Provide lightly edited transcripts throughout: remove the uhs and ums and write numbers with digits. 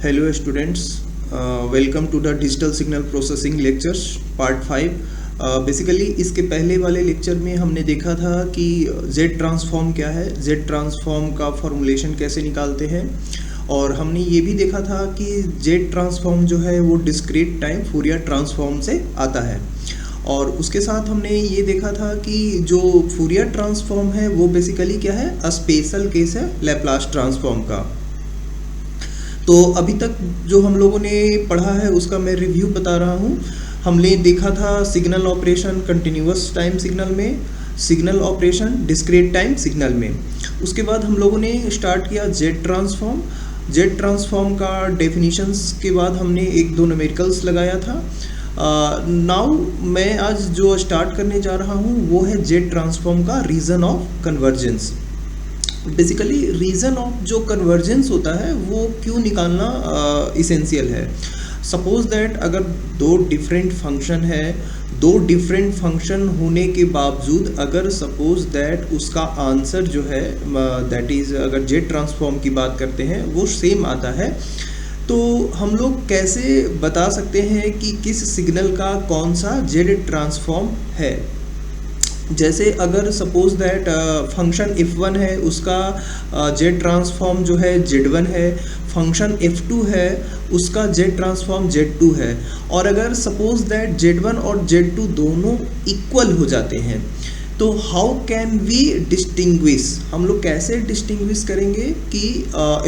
Hello students, welcome to the digital signal processing lectures part 5। Basically इसके पहले वाले lecture में हमने देखा था कि Z ट्रांसफॉर्म क्या है, Z ट्रांसफॉर्म का फॉर्मूलेशन कैसे निकालते हैं, और हमने ये भी देखा था कि Z ट्रांसफॉर्म जो है वो डिस्क्रीट टाइम फूरियर ट्रांसफॉर्म से आता है। और उसके साथ हमने ये देखा था कि जो फूरियर ट्रांसफॉर्म है वो बेसिकली क्या है, अ स्पेशल केस है लैप्लास ट्रांसफॉर्म का। तो अभी तक जो हम लोगों ने पढ़ा है उसका मैं रिव्यू बता रहा हूँ। हमने देखा था signal operation continuous time signal में, signal operation discrete time signal में। उसके बाद हम लोगों ने स्टार्ट किया जेड ट्रांसफॉर्म। जेड ट्रांसफॉर्म का डेफिनेशंस के बाद हमने एक दो न्यूमेरिकल्स लगाया था। नाउ मैं आज जो स्टार्ट करने जा रहा हूँ वो है जेड ट्रांसफॉर्म का reason of convergence. Basically reason of जो कन्वर्जेंस होता है वो क्यों निकालना इसेंशियल है। सपोज दैट अगर दो डिफरेंट फंक्शन है, दो डिफरेंट फंक्शन होने के बावजूद अगर सपोज दैट उसका आंसर जो है दैट इज़, अगर जेड ट्रांसफॉर्म की बात करते हैं वो सेम आता है, तो हम लोग कैसे बता सकते हैं कि किस सिग्नल का कौन सा जेड ट्रांसफॉर्म है। जैसे अगर सपोज दैट फंक्शन f1 है, उसका जेड ट्रांसफॉर्म जो है z1 है, फंक्शन f2 है उसका जेड ट्रांसफॉर्म z2 है, और अगर सपोज दैट z1 और z2 दोनों इक्वल हो जाते हैं तो हाउ कैन वी डिस्टिंग्विश, हम लोग कैसे डिस्टिंग्विश करेंगे कि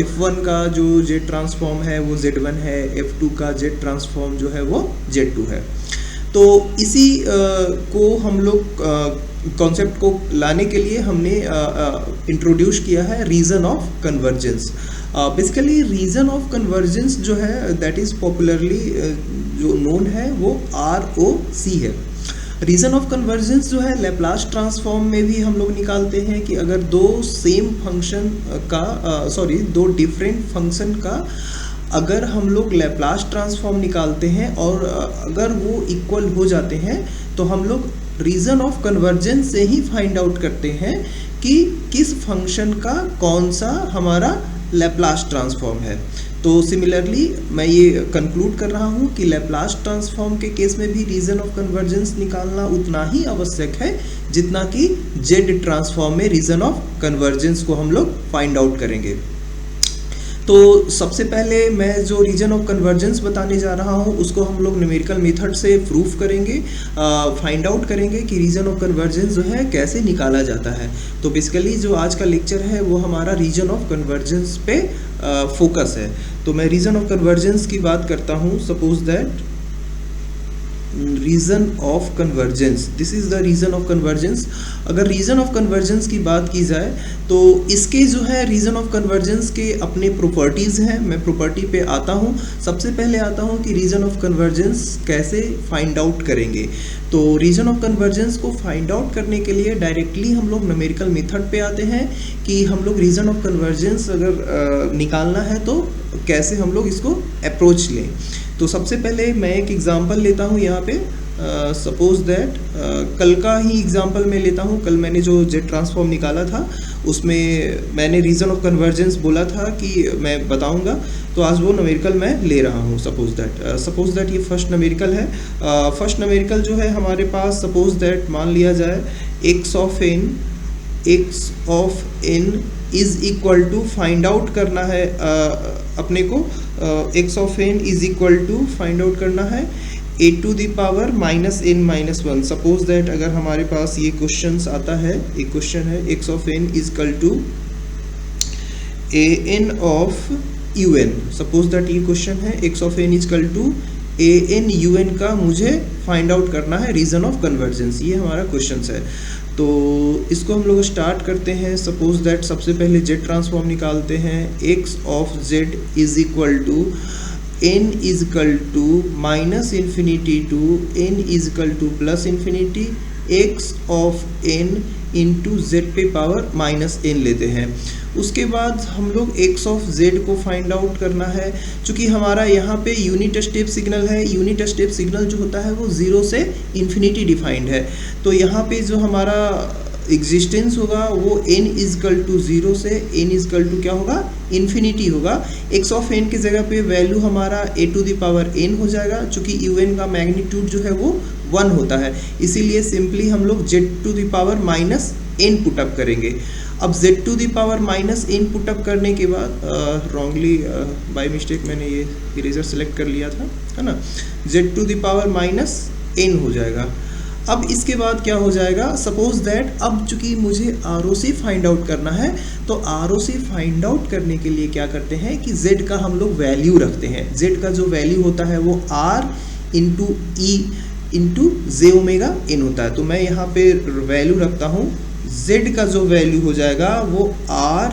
f1 का जो जेड ट्रांसफॉर्म है वो z1 है, f2 का जेड ट्रांसफॉर्म जो है वो z2 है। तो इसी को हम लोग कॉन्सेप्ट को लाने के लिए हमने इंट्रोड्यूस किया है reason of convergence. Basically reason of convergence जो है दैट इज़ पॉपुलरली जो नोन है वो ROC है। रीज़न ऑफ कन्वर्जेंस जो है लैप्लास ट्रांसफॉर्म में भी हम लोग निकालते हैं कि अगर दो सेम फंक्शन का दो डिफरेंट फंक्शन का अगर हम लोग लैप्लास ट्रांसफॉर्म निकालते हैं और अगर वो इक्वल हो जाते हैं तो हम लोग रीज़न ऑफ कन्वर्जेंस से ही फाइंड आउट करते हैं कि किस फंक्शन का कौन सा हमारा लैप्लास ट्रांसफॉर्म है। तो सिमिलरली मैं ये कंक्लूड कर रहा हूँ कि लैप्लास ट्रांसफॉर्म के केस में भी रीज़न ऑफ कन्वर्जेंस निकालना उतना ही आवश्यक है जितना कि जेड ट्रांसफॉर्म में रीज़न ऑफ कन्वर्जेंस को हम लोग फाइंड आउट करेंगे। तो सबसे पहले मैं जो रीजन ऑफ कन्वर्जेंस बताने जा रहा हूँ उसको हम लोग न्यूमेरिकल मेथड से प्रूफ करेंगे, फाइंड आउट करेंगे कि रीजन ऑफ कन्वर्जेंस जो है कैसे निकाला जाता है। तो बेसिकली जो आज का लेक्चर है वो हमारा रीजन ऑफ कन्वर्जेंस पे फोकस है। तो मैं रीजन ऑफ कन्वर्जेंस की बात करता हूँ। Suppose that reason of convergence, this is the reason of convergence. अगर रीज़न ऑफ कन्वर्जेंस की बात की जाए तो इसके जो है रीज़न ऑफ कन्वर्जेंस के अपने प्रॉपर्टीज़ हैं। मैं प्रॉपर्टी पे आता हूँ। सबसे पहले आता हूँ कि रीज़न ऑफ कन्वर्जेंस कैसे फाइंड आउट करेंगे। तो रीज़न ऑफ कन्वर्जेंस को फाइंड आउट करने के लिए डायरेक्टली हम लोग न्यूमेरिकल मेथड पे आते हैं कि हम लोग रीज़न ऑफ कन्वर्जेंस अगर निकालना है तो कैसे हम लोग इसको अप्रोच लें। तो सबसे पहले मैं एक एग्ज़ाम्पल लेता हूँ यहाँ पे। सपोज दैट कल का ही एग्ज़ाम्पल मैं लेता हूँ। कल मैंने जो जेड ट्रांसफॉर्म निकाला था उसमें मैंने रीज़न ऑफ कन्वर्जेंस बोला था कि मैं बताऊँगा, तो आज वो न्यूमेरिकल मैं ले रहा हूँ। सपोज दैट ये फर्स्ट न्यूमेरिकल है। फर्स्ट न्यूमेरिकल जो है हमारे पास सपोज दैट मान लिया जाए x of n is equal to find out करना है अपने को। x of n is equal to find out करना है a to the power -n-1। Suppose that अगर हमारे पास ये क्वेश्चन आता है, एक क्वेश्चन है x of n is equal to an of un। Suppose that ये क्वेश्चन है x of n is equal to an un का मुझे फाइंड आउट करना है रीज़न ऑफ कन्वर्जेंस। ये हमारा क्वेश्चन है। तो इसको हम लोग स्टार्ट करते हैं। सपोज दैट सबसे पहले जेड ट्रांसफॉर्म निकालते हैं। x of z is equal to n is equal to -infinity to n is equal to +infinity x of n into z पे पावर -n लेते हैं। उसके बाद हम लोग x ऑफ z को फाइंड आउट करना है। चूँकि हमारा यहाँ पे यूनिट स्टेप सिग्नल है, यूनिट स्टेप सिग्नल जो होता है वो 0 से इन्फिनिटी डिफाइंड है। तो यहाँ पे जो हमारा एग्जिस्टेंस होगा वो n इजकल टू 0 से n इजकल टू क्या होगा, इन्फिनिटी होगा। x ऑफ n की जगह पे वैल्यू हमारा a to the power n हो जाएगा, चूँकि un का मैग्नीट्यूड जो है वो 1 होता है, इसीलिए सिंपली हम लोग z to the power minus n put up करेंगे। अब z to the power minus n put up करने के बाद रॉन्गली बाय मिस्टेक मैंने ये इरेजर सेलेक्ट कर लिया था, है ना, z to the power minus n हो जाएगा। अब इसके बाद क्या हो जाएगा, सपोज दैट अब चूंकि मुझे ROC फाइंड आउट करना है, तो ROC फाइंड आउट करने के लिए क्या करते हैं कि z का हम लोग वैल्यू रखते हैं। z का जो वैल्यू होता है वो r इंटू ई इंटू जे ओमेगा n होता है। तो मैं यहाँ पे वैल्यू रखता हूँ, z का जो वैल्यू हो जाएगा वो r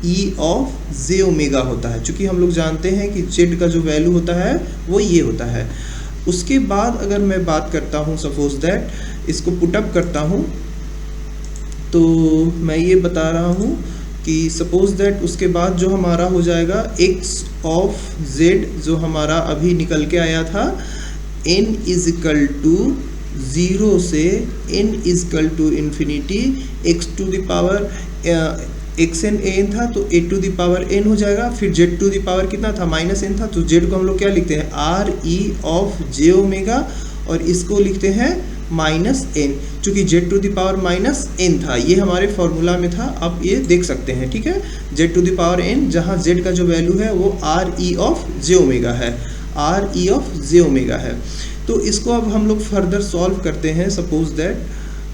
e of J omega होता है, चूँकि हम लोग जानते हैं कि z का जो वैल्यू होता है वो ये होता है। उसके बाद अगर मैं बात करता हूँ, सपोज दैट इसको पुटअप करता हूँ, तो मैं ये बता रहा हूँ कि सपोज दैट उसके बाद जो हमारा हो जाएगा x ऑफ z जो हमारा अभी निकल के आया था n इजकल टू 0 से n is equal to infinity x to the power xn an था, तो a to the power n हो जाएगा। फिर z टू द पावर कितना था, माइनस n था, तो z को हम लोग क्या लिखते हैं, r e of j omega, और इसको लिखते हैं माइनस n, चूँकि z to the power minus n था, ये हमारे फॉर्मूला में था, आप ये देख सकते हैं, ठीक है। z to the power n, जहाँ z का जो वैल्यू है वो r e of j omega है, r e of j omega है। तो इसको अब हम लोग फर्दर सॉल्व करते हैं। सपोज दैट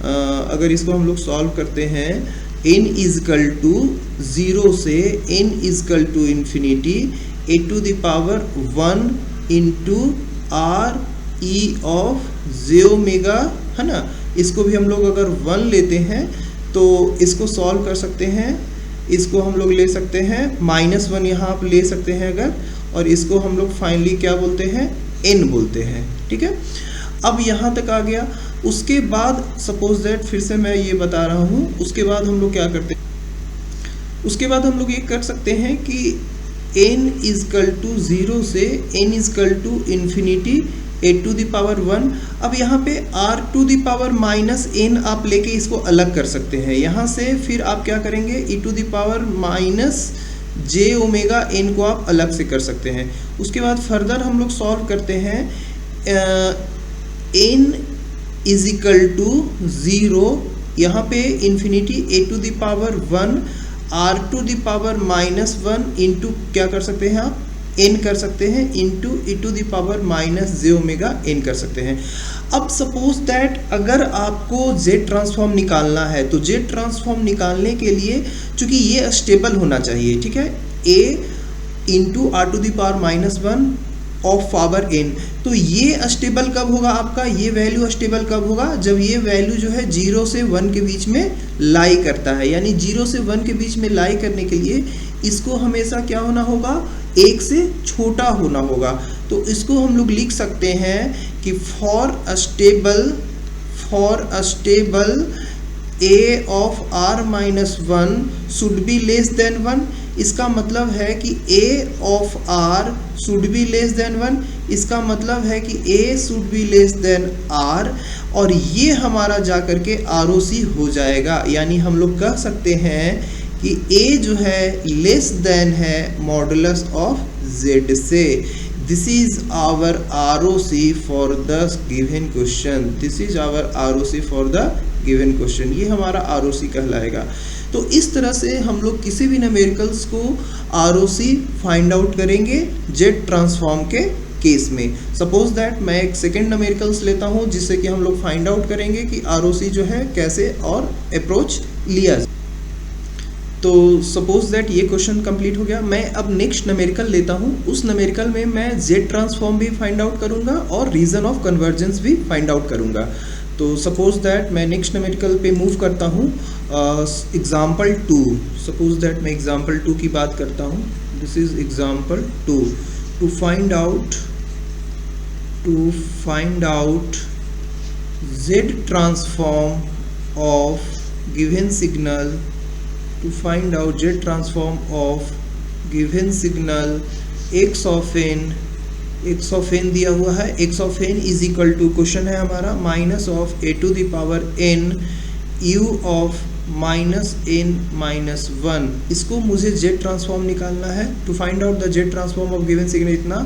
अगर इसको हम लोग सॉल्व करते हैं, n इजकल टू 0 से n is equal to infinity a to the power 1 into r e of J omega, है ना। इसको भी हम लोग अगर 1 लेते हैं तो इसको सॉल्व कर सकते हैं, इसको हम लोग ले सकते हैं -1 यहाँ आप ले सकते हैं अगर, और इसको हम लोग फाइनली क्या बोलते हैं, n बोलते हैं, ठीक है। अब यहाँ तक आ गया। उसके बाद सपोज दैट फिर से मैं ये बता रहा हूँ, उसके बाद हम लोग क्या करते हैं, उसके बाद हम लोग ये कर सकते हैं कि n इजकल टू 0 से n is equal to infinity a to the power 1। अब यहाँ पे r to the power minus n आप लेके इसको अलग कर सकते हैं। यहाँ से फिर आप क्या करेंगे, e to the power minus j omega n को आप अलग से कर सकते हैं। उसके बाद फर्दर हम लोग सॉल्व करते हैं, n इजिकल टू 0, यहाँ पे infinity a to the power 1 r to the power minus 1 into क्या कर सकते हैं आप, n कर सकते हैं, into e to the power minus J omega n कर सकते हैं। अब सपोज दैट अगर आपको z ट्रांसफॉर्म निकालना है, तो z ट्रांसफॉर्म निकालने के लिए चूंकि ये स्टेबल होना चाहिए, ठीक है, a into r to the power minus 1 of power n, तो ये स्टेबल कब होगा आपका, ये वैल्यू स्टेबल कब होगा, जब ये वैल्यू जो है 0 से 1 के बीच में लाई करता है। यानी 0 से 1 के बीच में लाई करने के लिए इसको हमेशा क्या होना होगा, 1 से छोटा होना होगा। तो इसको हम लोग लिख सकते हैं कि for a stable a of r minus 1 should be less than 1। इसका मतलब है कि a of r should be less than 1, इसका मतलब है कि a should be less than r, और ये हमारा जा करके ROC हो जाएगा। यानी हम लोग कह सकते हैं कि a जो है लेस देन है मॉडुलस ऑफ z से। This is our ROC for the given question, this is our ROC for the given question, ये हमारा ROC कहलाएगा। तो इस तरह से हम लोग किसी भी न्यूमेरिकल्स को ROC फाइंड आउट करेंगे z ट्रांसफॉर्म के केस में। सपोज दैट मैं एक सेकेंड न्यूमेरिकल्स लेता हूँ जिससे कि हम लोग फाइंड आउट करेंगे कि ROC जो है कैसे और अप्रोच लिया जाए। तो सपोज दैट ये क्वेश्चन कंप्लीट हो गया। मैं अब नेक्स्ट न्यूमेरिकल लेता हूँ, उस न्यूमेरिकल में मैं z ट्रांसफॉर्म भी फाइंड आउट करूँगा और रीजन ऑफ कन्वर्जेंस भी फाइंड आउट करूँगा। तो सपोज दैट मैं नेक्स्ट न्यूमेरिकल पे मूव करता हूँ, एग्जाम्पल 2। सपोज दैट मैं एग्जाम्पल 2 की बात करता हूँ, this is example 2। To find out z transform of given signal, to find out z transform of given signal x of n दिया हुआ है, x of n is equal to, question है हमारा, minus of a to the power n u of minus n minus one, इसको मुझे Z transform निकालना है। To find out the Z transform of given signal इतना,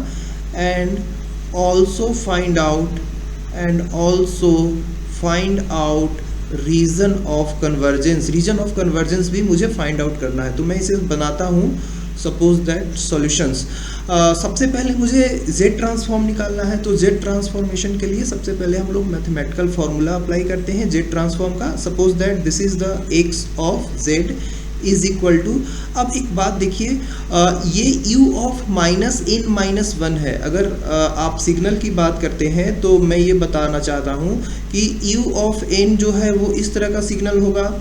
and also find out region of convergence. Region of convergence भी मुझे find out करना है। तो मैं इसे बनाता हूँ सपोज दैट सॉल्यूशंस। सबसे पहले मुझे z ट्रांसफॉर्म निकालना है। तो z ट्रांसफॉर्मेशन के लिए सबसे पहले हम लोग मैथमेटिकल फॉर्मूला अप्लाई करते हैं z ट्रांसफॉर्म का। Suppose that this is the x of z is equal to, अब एक बात देखिए, ये u of minus n minus one है। अगर आप सिग्नल की बात करते हैं तो मैं ये बताना चाहता हूँ कि u ऑफ n जो है वो इस तरह का सिग्नल होगा,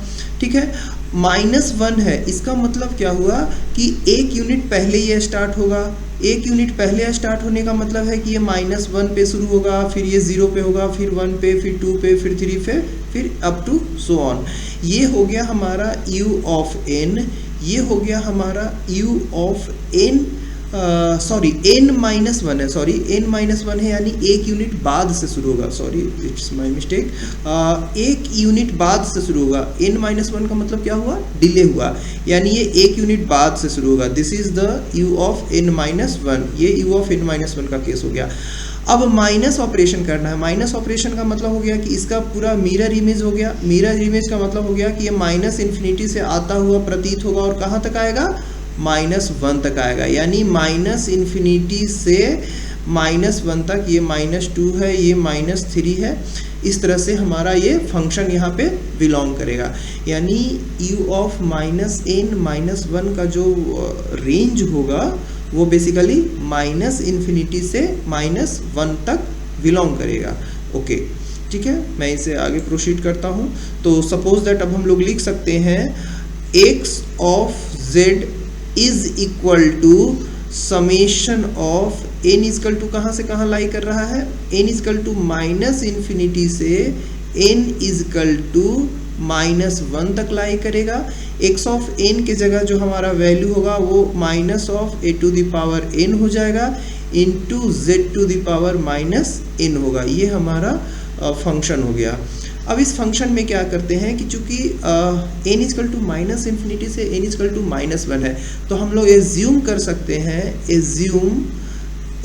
ठीक है। माइनस वन है, इसका मतलब क्या हुआ कि एक यूनिट पहले ये स्टार्ट होगा। एक यूनिट पहले स्टार्ट होने का मतलब है कि ये माइनस वन पे शुरू होगा, फिर ये जीरो पे होगा, फिर वन पे, फिर टू पे, फिर थ्री पे, फिर अप टू सो ऑन। ये हो गया हमारा u ऑफ n, ये हो गया हमारा u of n, sorry n minus one है, सॉरी n माइनस वन है, यानी एक यूनिट बाद से शुरू होगा, सॉरी इट्स माय मिस्टेक, एक यूनिट बाद से शुरू होगा। n माइनस वन का मतलब क्या हुआ, डिले हुआ, यानी ये एक यूनिट बाद से शुरू होगा। This is the u of n minus one, ये u of n minus one का केस हो गया। अब माइनस ऑपरेशन करना है। माइनस ऑपरेशन का मतलब हो गया कि इसका पूरा मिरर इमेज हो गया। मिरर इमेज का मतलब हो गया कि ये माइनस इन्फिनिटी से आता हुआ प्रतीत होगा और कहाँ तक आएगा, माइनस वन तक आएगा, यानी माइनस इन्फिनिटी से माइनस वन तक। ये माइनस टू है, ये माइनस थ्री है, इस तरह से हमारा ये फंक्शन यहाँ पे बिलोंग करेगा। यानी u of minus n minus one का जो रेंज होगा वो बेसिकली माइनस इन्फिनिटी से माइनस वन तक बिलोंग करेगा। ओके, ठीक है, मैं इसे आगे प्रोसीड करता हूँ। तो सपोज दैट अब हम लोग लिख सकते हैं x of z is equal to summation of n is equal to कहाँ से कहाँ लाई कर रहा है, n is equal to minus infinity से n is equal to minus one तक लाई करेगा। x ऑफ n की जगह जो हमारा वैल्यू होगा वो minus of a to the power n हो जाएगा into z to the power minus n होगा। ये हमारा फंक्शन हो गया। अब इस फंक्शन में क्या करते हैं कि चूंकि n is equal to minus infinity से n is equal to minus one है, तो हम लोग एज्यूम कर सकते हैं, assume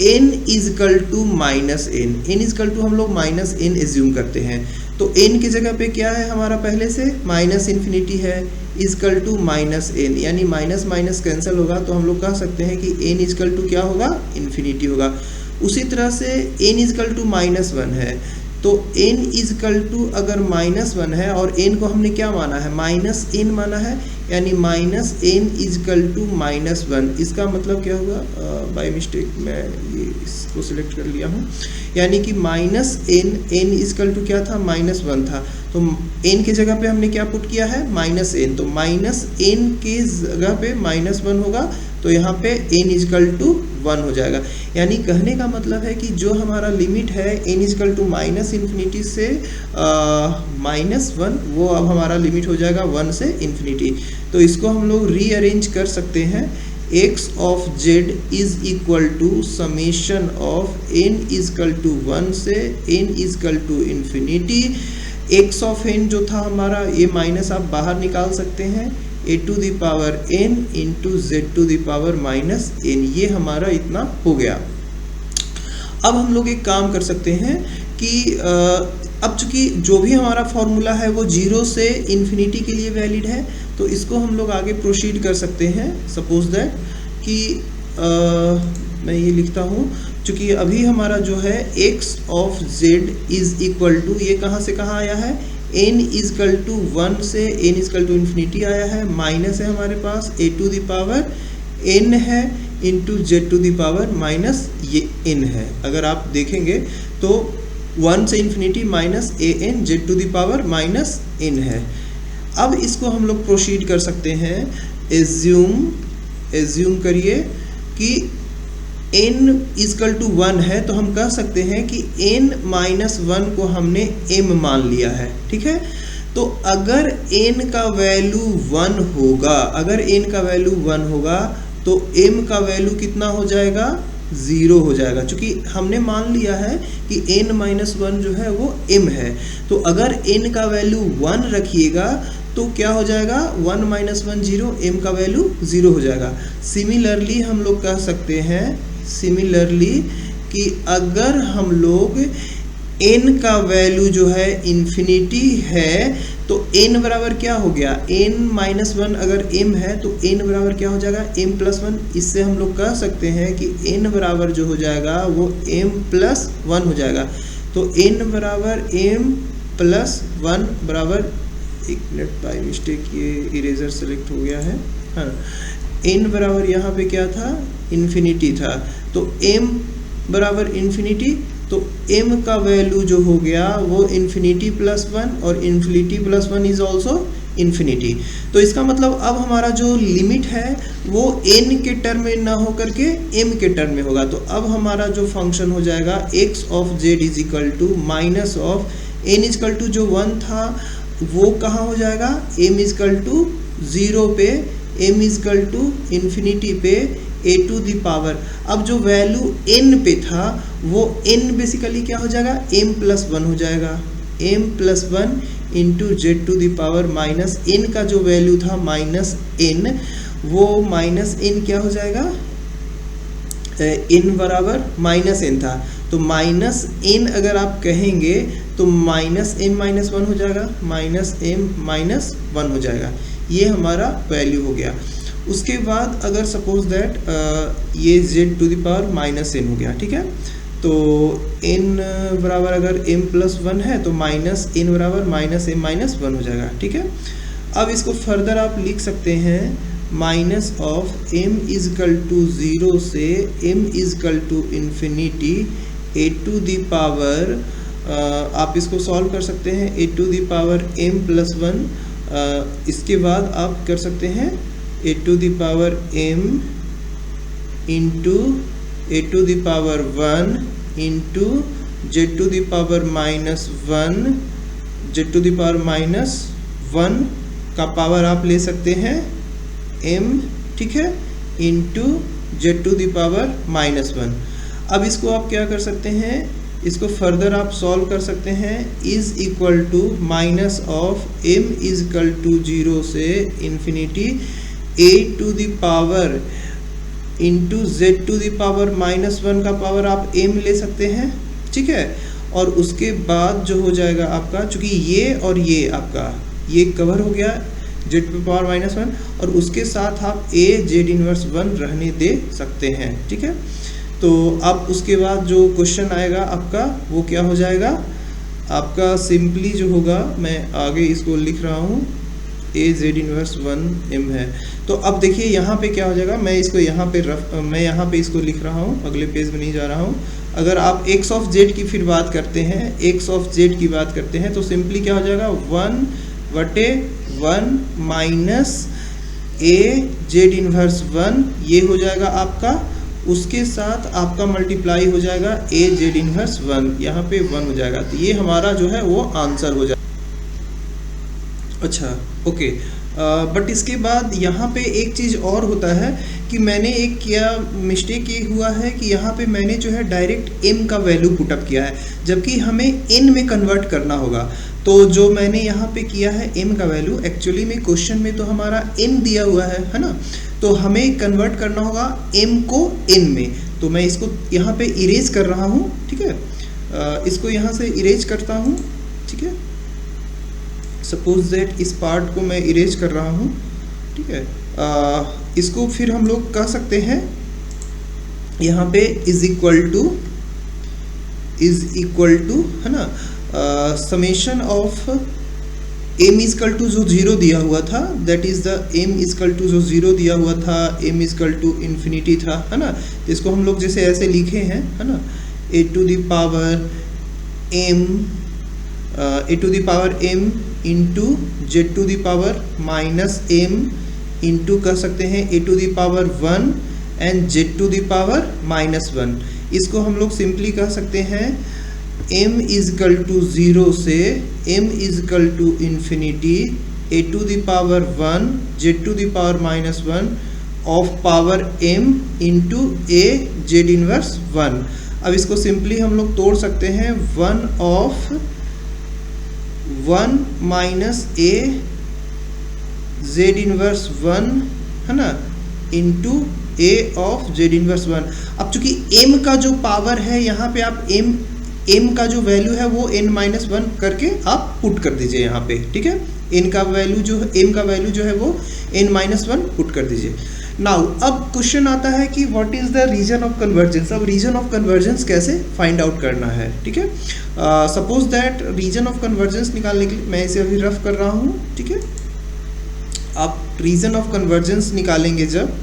n is equal to minus n, n is equal to हम लोग माइनस n एज्यूम करते हैं। तो n की जगह पे क्या है हमारा, पहले से माइनस इन्फिनिटी है, इजकल टू माइनस n, यानी माइनस माइनस कैंसिल होगा, तो हम लोग कह सकते हैं कि n इजकल टू क्या होगा, इन्फिनिटी होगा। उसी तरह से n is equal to minus one है, तो n इजकल टू अगर माइनस वन है और n को हमने क्या माना है, माइनस n माना है, यानी minus n is equal to minus one. इसका मतलब क्या हुआ, बाय मिस्टेक मैं ये इसको सिलेक्ट कर लिया हूँ, यानी कि माइनस n इजकल टू क्या था, माइनस वन था, तो n के जगह पे हमने क्या पुट किया है, माइनस n, तो माइनस n के जगह पे माइनस वन होगा, तो यहाँ पे n इजकल टू वन हो जाएगा। यानी कहने का मतलब है कि जो हमारा लिमिट है n is equal to minus infinity से माइनस वन, वो अब हमारा लिमिट हो जाएगा वन से इन्फिनिटी। तो इसको हम लोग रीअरेंज कर सकते हैं, x of z is equal to summation of n is equal to one से n is equal to infinity. x of n जो था हमारा, ये माइनस आप बाहर निकाल सकते हैं, a to the power n into z to the power minus n, ये हमारा इतना हो गया। अब हम लोग एक काम कर सकते हैं कि अब चूंकि जो भी हमारा फॉर्मूला है वो जीरो से इन्फिनिटी के लिए वैलिड है, तो इसको हम लोग आगे प्रोसीड कर सकते हैं। सपोज दैट कि मैं ये लिखता हूँ, चूंकि अभी हमारा जो है x of z is equal to, ये कहाँ से कहाँ आया है, n इजकल टू वन से n इजकल टू इन्फिनिटी आया है, माइनस है हमारे पास a to the power n है into z to the power minus ये n है। अगर आप देखेंगे तो वन से infinity minus an z to the power minus n है। अब इसको हम लोग प्रोसीड कर सकते हैं, एज्यूम करिए कि n इजकल टू वन है, तो हम कह सकते हैं कि n माइनस वन को हमने m मान लिया है, ठीक है। तो अगर n का वैल्यू वन होगा, अगर n का वैल्यू वन होगा तो m का वैल्यू कितना हो जाएगा, ज़ीरो हो जाएगा, क्योंकि हमने मान लिया है कि n-1 जो है वो m है। तो अगर n का वैल्यू 1 रखिएगा तो क्या हो जाएगा, 1 - 1 0, m का वैल्यू 0 हो जाएगा। सिमिलरली हम लोग कह सकते हैं कि अगर हम लोग n का वैल्यू जो है इन्फिनिटी है तो n बराबर क्या हो गया, n-1 अगर m है तो n बराबर क्या हो जाएगा, m+1। इससे हम लोग कह सकते हैं कि n बराबर जो हो जाएगा वो m+1 हो जाएगा। तो n बराबर m+1 बराबर, एक मिनट बाय मिस्टेक ये इरेजर सेलेक्ट हो गया है, हाँ, n बराबर यहाँ पे क्या था, इन्फिनिटी था। तो m बराबर इन्फिनिटी, तो m का वैल्यू जो हो गया वो इन्फिनिटी +1 और इन्फिनिटी +1 इज ऑल्सो इन्फिनिटी। तो इसका मतलब अब हमारा जो लिमिट है वो n के टर्म में ना हो करके m के टर्म में होगा। तो अब हमारा जो फंक्शन हो जाएगा x of z is equal to minus of n is equal to जो 1 था वो कहाँ हो जाएगा, m इज इक्वल टू 0 पे, m is equal to infinity पे a टू द पावर। अब जो वैल्यू n पे था वो n बेसिकली क्या हो जाएगा, m+1 हो जाएगा, m+1 into z to the power minus n का जो वैल्यू था -n, वो -n क्या हो जाएगा, n बराबर -n था। तो -n अगर आप कहेंगे तो -m-1 हो जाएगा, -m-1 हो जाएगा। ये हमारा वैल्यू हो गया। उसके बाद अगर सपोज दैट ये z to the power -n हो गया, ठीक है, तो n बराबर अगर m+1 है तो -n बराबर -m-1 हो जाएगा, ठीक है। अब इसको फर्दर आप लिख सकते हैं minus of m is equal to 0 से m is equal to infinity a to the power, आप इसको सॉल्व कर सकते हैं a to the power m+1, इसके बाद आप कर सकते हैं a to the power m into a to the power 1 into z to the power -1, z to the power -1 का पावर आप ले सकते हैं m, ठीक है, into z to the power -1। अब इसको आप क्या कर सकते हैं, इसको फर्दर आप सॉल्व कर सकते हैं, is equal to minus of m is equal to 0 से infinity a to the power into z to the power -1 का पावर आप m ले सकते हैं, ठीक है। और उसके बाद जो हो जाएगा आपका, चूंकि ये और ये आपका ये कवर हो गया z टू पावर -1, और उसके साथ आप a z−1 रहने दे सकते हैं, ठीक है। तो अब उसके बाद जो क्वेश्चन आएगा आपका वो क्या हो जाएगा, आपका सिंपली जो होगा, मैं आगे इसको लिख रहा हूँ, a z−1 m है। तो अब देखिए यहाँ पे क्या हो जाएगा, मैं इसको यहाँ पे इसको लिख रहा हूँ, अगले पेज में नहीं जा रहा हूँ। अगर आप x ऑफ z की फिर बात करते हैं, x ऑफ z की बात करते हैं तो सिंपली क्या हो जाएगा, 1/1 माइनस a z−1 ये हो जाएगा आपका, उसके साथ आपका मल्टीप्लाई हो जाएगा a z−1, यहाँ पे 1 हो जाएगा। तो ये हमारा जो है वो आंसर हो जाएगा। अच्छा, ओके, बट इसके बाद यहाँ पे एक चीज़ और होता है कि मैंने एक किया मिस्टेक ये हुआ है कि यहाँ पे मैंने जो है डायरेक्ट m का वैल्यू पुटअप किया है, जबकि हमें n में कन्वर्ट करना होगा। तो जो मैंने यहाँ पे किया है m का वैल्यू, एक्चुअली में क्वेश्चन में तो हमारा n दिया हुआ है ना, तो हमें कन्वर्ट करना होगा m को n में। तो मैं इसको यहाँ पे इरेज कर रहा हूँ, ठीक है, इसको यहाँ से इरेज करता हूँ, ठीक है। सपोज दैट इस पार्ट को मैं इरेज कर रहा हूँ, ठीक है। इसको फिर हम लोग कह सकते हैं यहाँ पे इज इक्वल टू है ना, summation of m is equal to जो 0 दिया हुआ था, that is the m is equal to जो 0 दिया हुआ था, m is equal to infinity था, है ना। इसको हम लोग जैसे ऐसे लिखे हैं, है ना, a to the power m into z to the power -m into कर सकते हैं a to the power 1 and z to the power -1। इसको हम लोग सिंपली कह सकते हैं m इज इक्वल टू 0 से m is equal to infinity a to the power 1 z to the power -1 of power m into a z inverse 1। अब इसको simply हम लोग तोड़ सकते हैं 1 of 1 minus a z inverse 1 है ना into a of Z inverse 1। अब चूंकि m का जो पावर है यहाँ पे आप m का जो वैल्यू है वो n माइनस 1 करके आप पुट कर दीजिए यहाँ पे, ठीक है। m का वैल्यू जो है वो n माइनस 1 पुट कर दीजिए। नाउ अब क्वेश्चन आता है कि what is the region of convergence. अब रीजन ऑफ कन्वर्जेंस कैसे फाइंड आउट करना है, ठीक है। Suppose that region of convergence निकालने के लिए मैं इसे अभी रफ कर रहा हूँ, ठीक है। आप रीजन ऑफ कन्वर्जेंस निकालेंगे जब,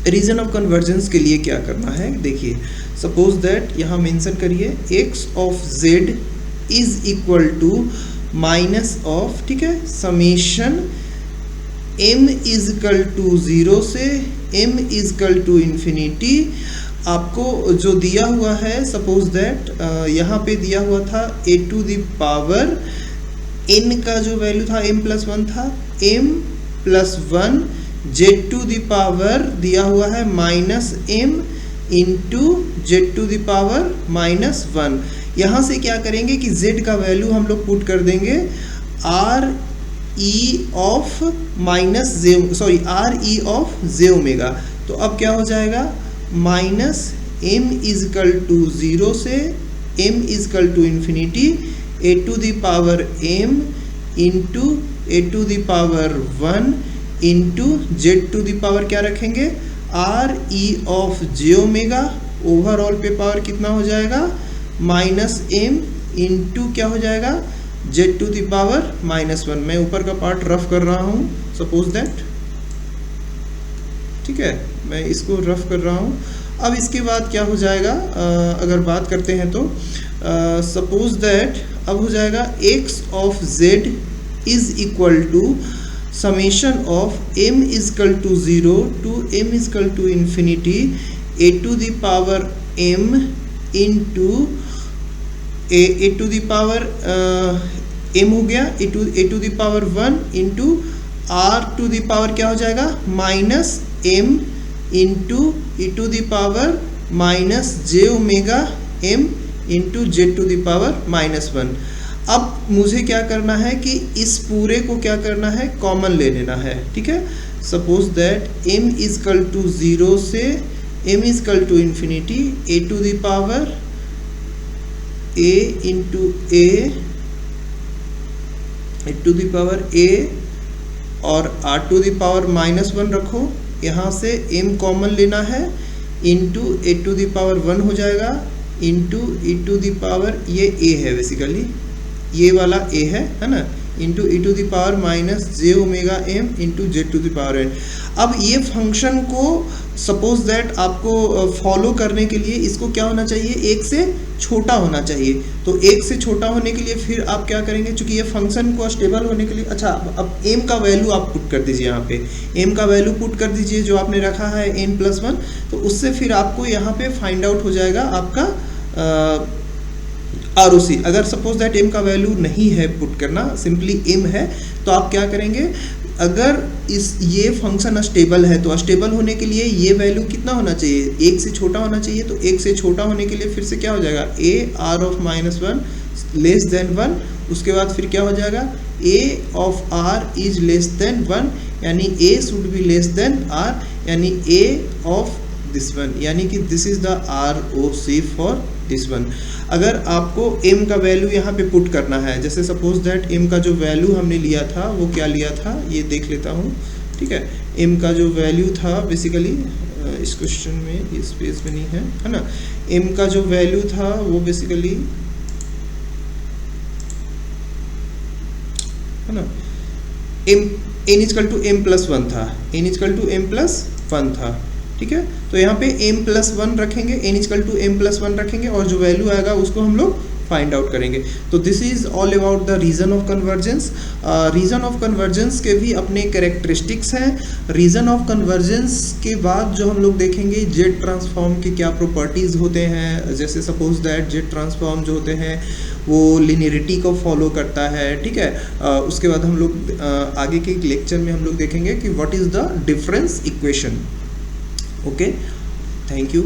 रीजन ऑफ कन्वर्जेंस के लिए क्या करना है देखिए, सपोज दैट यहाँ मेंशन करिए x of z is equal to minus of, ठीक है, summation m is equal to 0 से m is equal to infinity. आपको जो दिया हुआ है सपोज दैट यहाँ पे दिया हुआ था a to the power n का जो वैल्यू था m प्लस 1 था, m plus 1 z to the power दिया हुआ है minus m into z to the power minus 1। यहाँ से क्या करेंगे कि z का वैल्यू हम लोग पुट कर देंगे r e of minus r e of J omega. तो अब क्या हो जाएगा minus m is equal to 0 से m is equal to infinity a to the power m into a to the power 1 into z to the power क्या रखेंगे r e of J omega. Overall पे power कितना हो जाएगा minus m into क्या हो जाएगा z to the power minus 1। मैं ऊपर का पार्ट रफ कर रहा हूँ सपोज दैट, ठीक है, मैं इसको रफ कर रहा हूँ। अब इसके बाद क्या हो जाएगा अगर बात करते हैं तो सपोज दैट अब हो जाएगा x of z is equal to summation of m is equal to 0 to m is equal to infinity a to the power m into a to the power m हो गया a to the power 1 into r to the power क्या हो जाएगा minus m into e to the power minus j omega m into z to the power minus 1। अब मुझे क्या करना है कि इस पूरे को क्या करना है कॉमन ले लेना है, ठीक है। Suppose that m is equal to 0 से m is equal to infinity a to the power a into a to the power a और r to the power minus 1 रखो। यहाँ से m कॉमन लेना है into a to the power 1 हो जाएगा into e to the power ये a है बेसिकली, ये वाला a है ना, into e to the power minus J omega m into z to the power n। अब ये फंक्शन को सपोज दैट आपको फॉलो करने के लिए इसको क्या होना चाहिए एक से छोटा होना चाहिए। तो एक से छोटा होने के लिए फिर आप क्या करेंगे, चूंकि ये फंक्शन को स्टेबल होने के लिए, अच्छा अब m का वैल्यू आप पुट कर दीजिए, यहाँ पे m का वैल्यू पुट कर दीजिए जो आपने रखा है n प्लस 1। तो उससे फिर आपको यहाँ पे फाइंड आउट हो जाएगा आपका ROC। अगर सपोज दैट m का वैल्यू नहीं है पुट करना, सिंपली m है, तो आप क्या करेंगे, अगर ये फंक्शन स्टेबल है तो स्टेबल होने के लिए ये वैल्यू कितना होना चाहिए, एक से छोटा होना चाहिए। तो एक से छोटा होने के लिए फिर से क्या हो जाएगा a r of minus 1 less than 1। उसके बाद फिर क्या हो जाएगा a of r is less than 1, यानी a should be less than r, यानी a ऑफ दिस वन, यानी कि this is the ROC for this one. अगर आपको m का वैल्यू यहाँ पे पुट करना है, जैसे सपोज दैट m का जो वैल्यू हमने लिया था वो क्या लिया था ये देख लेता हूँ, ठीक है। m का जो वैल्यू था बेसिकली इस क्वेश्चन में इस पेज में नहीं है ना, m का जो वैल्यू था वो बेसिकली है ना n equal to m plus 1 था, n equal to m plus 1 था, ठीक है। तो यहाँ पे m प्लस 1 रखेंगे, n equal to m plus 1 रखेंगे और जो वैल्यू आएगा उसको हम लोग फाइंड आउट करेंगे। तो this is all about the region of convergence. Region of convergence के भी अपने कैरेक्टरिस्टिक्स हैं। रीजन ऑफ कन्वर्जेंस के बाद जो हम लोग देखेंगे जेड ट्रांसफॉर्म के क्या प्रॉपर्टीज़ होते हैं, जैसे सपोज दैट जेड ट्रांसफॉर्म जो होते हैं वो लिनियरिटी को फॉलो करता है, ठीक है। उसके बाद हम लोग आगे के लेक्चर में हम लोग देखेंगे कि what is the difference equation. Okay, thank you.